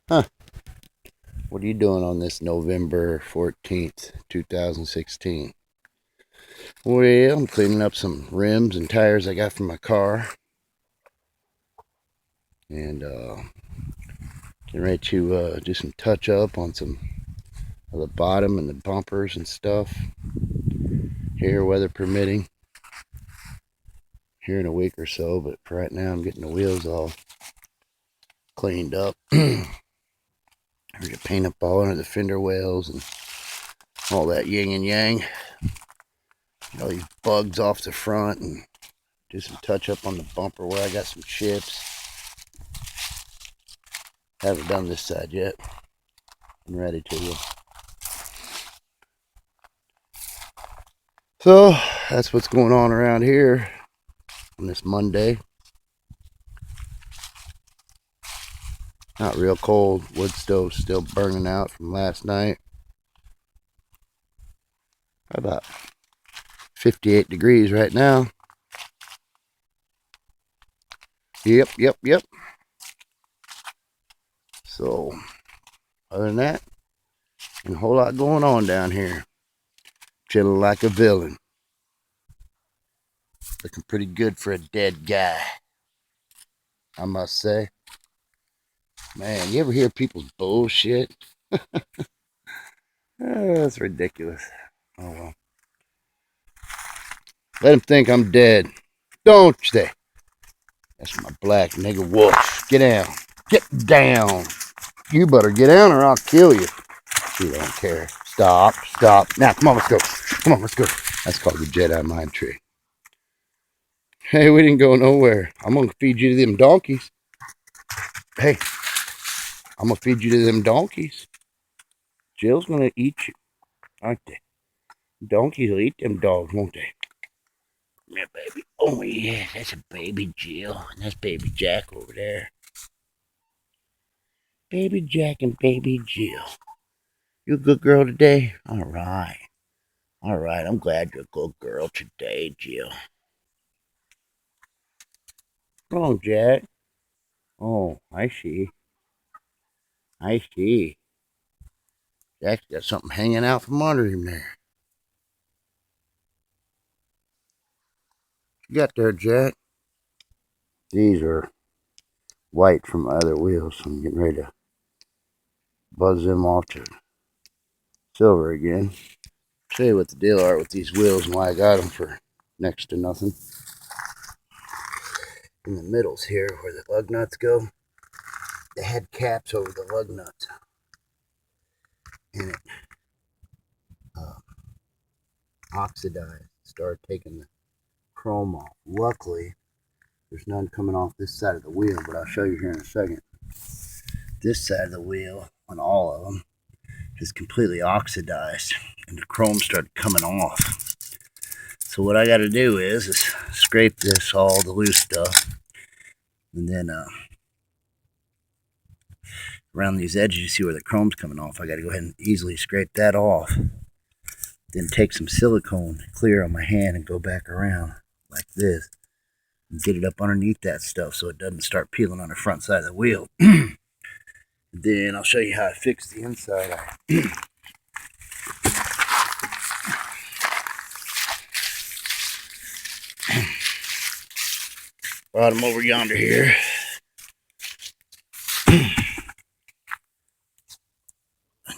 Huh. What are you doing on this November 14th, 2016? Well, I'm cleaning up some rims and tires I got from my car. And getting ready to do some touch up on some of the bottom and the bumpers and stuff. Here, weather permitting. Here in a week or so. But for right now, I'm getting the wheels all cleaned up. I'm going to paint up all under the fender wells and all that yin and yang. Get all these bugs off the front and do some touch up on the bumper where I got some chips. Haven't done this side yet. I'm ready to. So that's what's going on around here on this Monday. Not real cold. Wood stove still burning out from last night. About 58 degrees right now. Yep. So other than that, ain't a whole lot going on down here. Chilling like a villain. Looking pretty good for a dead guy, I must say. Man, you ever hear people's bullshit? That's ridiculous. Oh well. Let them think I'm dead. Don't they? That's my black nigga wolf. Get down. Get down. You better get down or I'll kill you. She don't care. Stop. Now, come on, let's go. That's called the Jedi mind trick. Hey, we didn't go nowhere. I'm going to feed you to them donkeys. Hey, I'm going to feed you to them donkeys. Jill's going to eat you, aren't they? Donkeys will eat them dogs, won't they? Yeah, baby. Oh, yeah, that's a baby Jill. And that's baby Jack over there. Baby Jack and baby Jill. You a good girl today? All right. I'm glad you're a good girl today, Jill. Come on, Jack. Oh, I see. Jack's got something hanging out from under him there. What you got there, Jack? These are white from other wheels, so I'm getting ready to buzz them off to silver again. Show you what the deal are with these wheels and why I got them for next to nothing. In the middles here, where the lug nuts go, they had caps over the lug nuts, and it oxidized. Started taking the chrome off. Luckily, there's none coming off this side of the wheel, but I'll show you here in a second. This side of the wheel, on all of them, is completely oxidized, and the chrome started coming off. So what I got to do is scrape this, all the loose stuff, and then around these edges, you see where the chrome's coming off. I got to go ahead and easily scrape that off. Then take some silicone clear on my hand and go back around like this and get it up underneath that stuff so it doesn't start peeling on the front side of the wheel. Then I'll show you how I fix the inside. Brought them over yonder here. I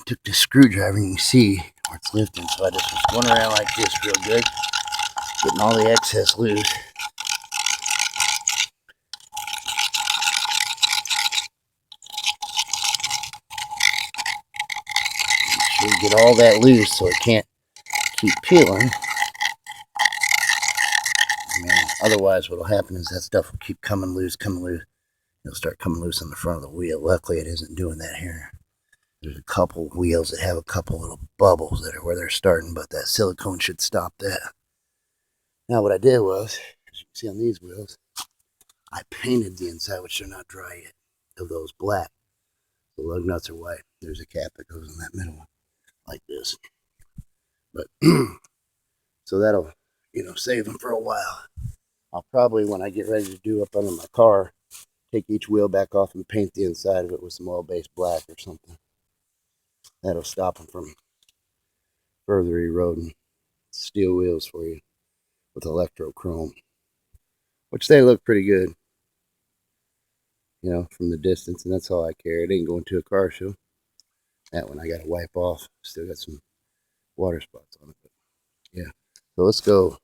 took the screwdriver and you can see where it's lifting, so I just was going around like this real good, getting all the excess loose. Make sure you get all that loose so it can't keep peeling. I mean, otherwise what'll happen is that stuff will keep coming loose. It'll start coming loose on the front of the wheel. Luckily it isn't doing that here. There's a couple wheels that have a couple little bubbles that are where they're starting, but that silicone should stop that. Now what I did was, as you can see on these wheels, I painted the inside, which they're not dry yet, of those black. The lug nuts are white. There's a cap that goes in that middle one, like this. But so that'll, save them for a while. I'll probably, when I get ready to do up under my car, take each wheel back off and paint the inside of it with some oil-based black or something. That'll stop them from further eroding. Steel wheels for you with electrochrome, which they look pretty good, you know, from the distance, and that's all I care. It ain't going to a car show. That one I got to wipe off. Still got some water spots on it, but yeah. So let's go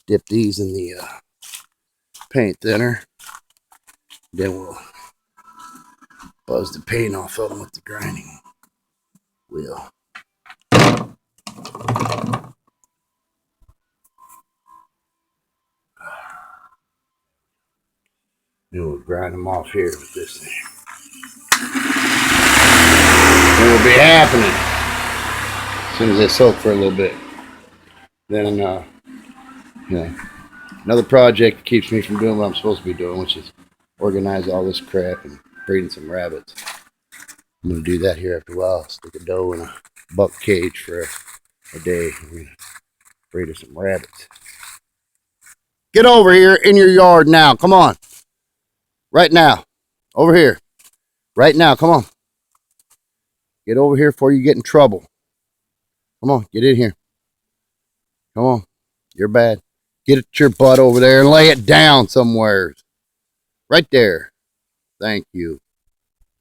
dip these in the paint thinner. Then we'll buzz the paint off of them with the grinding wheel. Then we'll grind them off here with this thing. It will be happening as soon as they soak for a little bit. Then, you know, another project that keeps me from doing what I'm supposed to be doing, which is organize all this crap and breeding some rabbits. I'm going to do that here after a while. Stick a doe in a buck cage for a day. I'm going to breed some rabbits. Get over here in your yard now. Come on. Right now. Over here. Right now. Come on. Get over here before you get in trouble. Come on. Get in here. Come on. You're bad. Get your butt over there and lay it down somewhere. Right there. Thank you.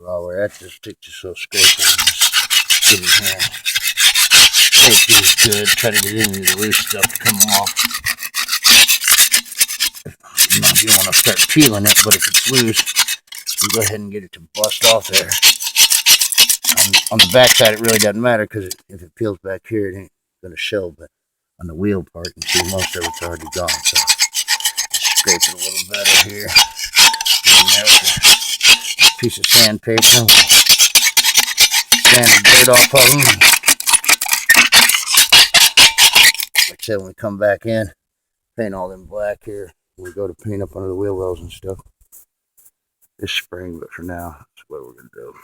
Well, that just takes you so scratchy. Get in here. It feels good. Try to get into the loose stuff to come off. You don't want to start peeling it, but if it's loose, you go ahead and get it to bust off there. On the back side, it really doesn't matter because if it peels back here, it ain't going to show. But on the wheel part, you can see most of it's already gone. So scrape it a little better here. And there with a piece of sandpaper. Sand the dirt off of them. Like I said, when we come back in, paint all them black here. We go to paint up under the wheel wells and stuff this spring, but for now, that's what we're going to do.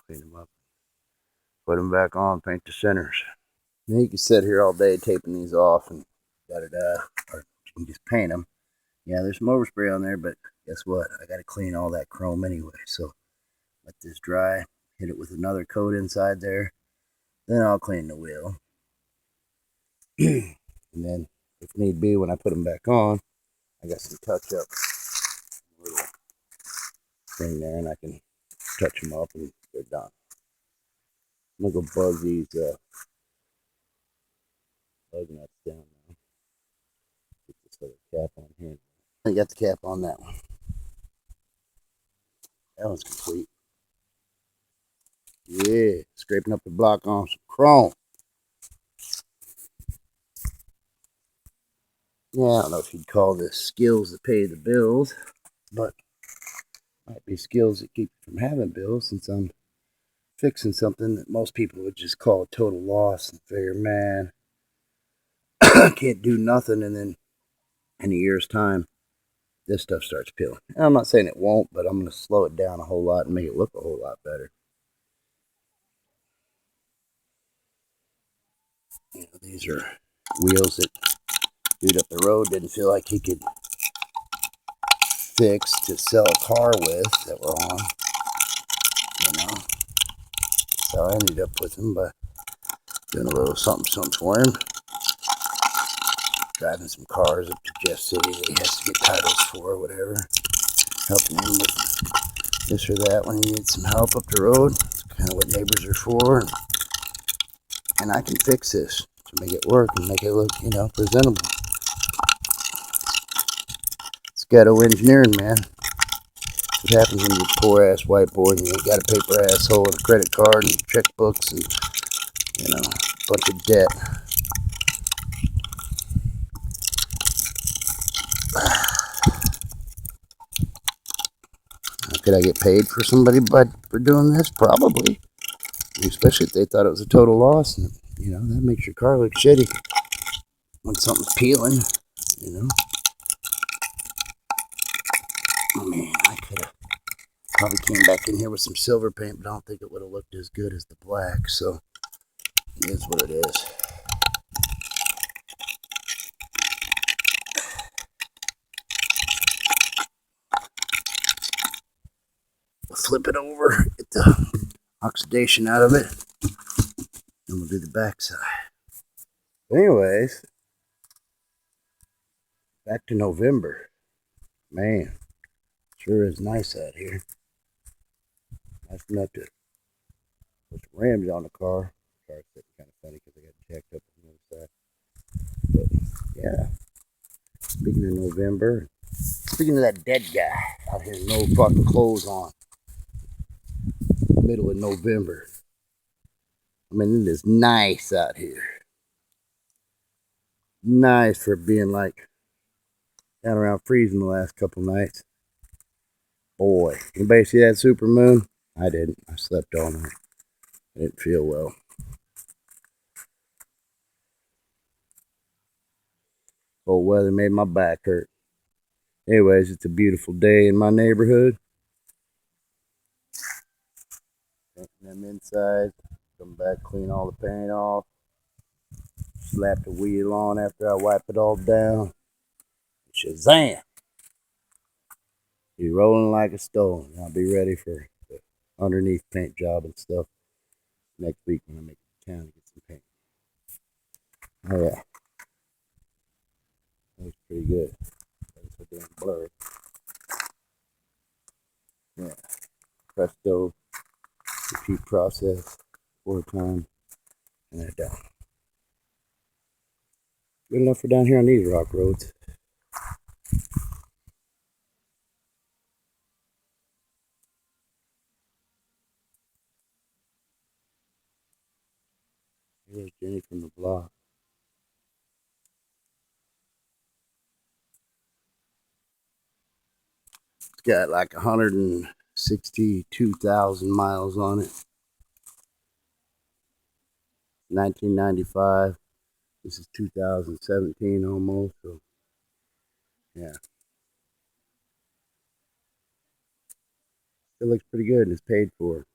Clean them up. Put them back on, paint the centers. Now you can sit here all day taping these off and da-da-da, or you can just paint them. Yeah, there's some overspray on there, but guess what? I got to clean all that chrome anyway. So let this dry, hit it with another coat inside there. Then I'll clean the wheel. And then, if need be, when I put them back on, I got some touch-up little thing there, and I can touch them up and they're done. I'm going to go bug these bug nuts down now. Get this other cap on here. I got the cap on that one. That one's complete. Yeah, scraping up the block on some chrome. Yeah, I don't know if you'd call this skills that pay the bills, but might be skills that keep you from having bills, since I'm fixing something that most people would just call a total loss and figure, man, I can't do nothing, and then in a year's time, this stuff starts peeling. And I'm not saying it won't, but I'm going to slow it down a whole lot and make it look a whole lot better. You know, these are wheels that dude up the road didn't feel like he could fix to sell a car with that were on, you know. So I ended up with him by doing a little something for him. Driving some cars up to Jeff City that he has to get titles for or whatever. Helping him with this or that when he needs some help up the road. It's kind of what neighbors are for. And I can fix this to make it work and make it look, you know, presentable. It's ghetto engineering, man. What happens when you're poor ass whiteboard and you got a paper asshole and a credit card and checkbooks and, you know, a bunch of debt. Could I get paid for somebody for doing this? Probably. Especially if they thought it was a total loss. And, you know, that makes your car look shitty when something's peeling, you know. Oh, man, I could have probably came back in here with some silver paint, but I don't think it would have looked as good as the black. So, it is what it is. flip it over, get the oxidation out of it, and we'll do the backside. Anyways, back to November. Man, sure is nice out here. Nice enough to put some rims on the car. Car's sitting kind of funny because I got it jacked up on the other side. But yeah, speaking of November, speaking of that dead guy out here, no fucking clothes on, middle of November. I mean, it is nice out here. Nice for being like down around freezing the last couple nights. Boy, anybody see that super moon? I didn't. I slept all night. I didn't feel well. Cold weather made my back hurt. Anyways, it's a beautiful day in my neighborhood. Painting them inside. Come back, clean all the paint off. Slap the wheel on after I wipe it all down. Shazam! Be rolling like a stone. I'll be ready for the underneath paint job and stuff next week when I make it to town to get some paint. Oh yeah. Looks pretty good. It's so damn blurry. Yeah. Presto. Repeat process 4 times. And they're done. Good enough for down here on these rock roads. Here's Jenny from the block. It's got like 162,000 miles on it. 1995. This is 2017 almost. So, yeah. It looks pretty good and it's paid for.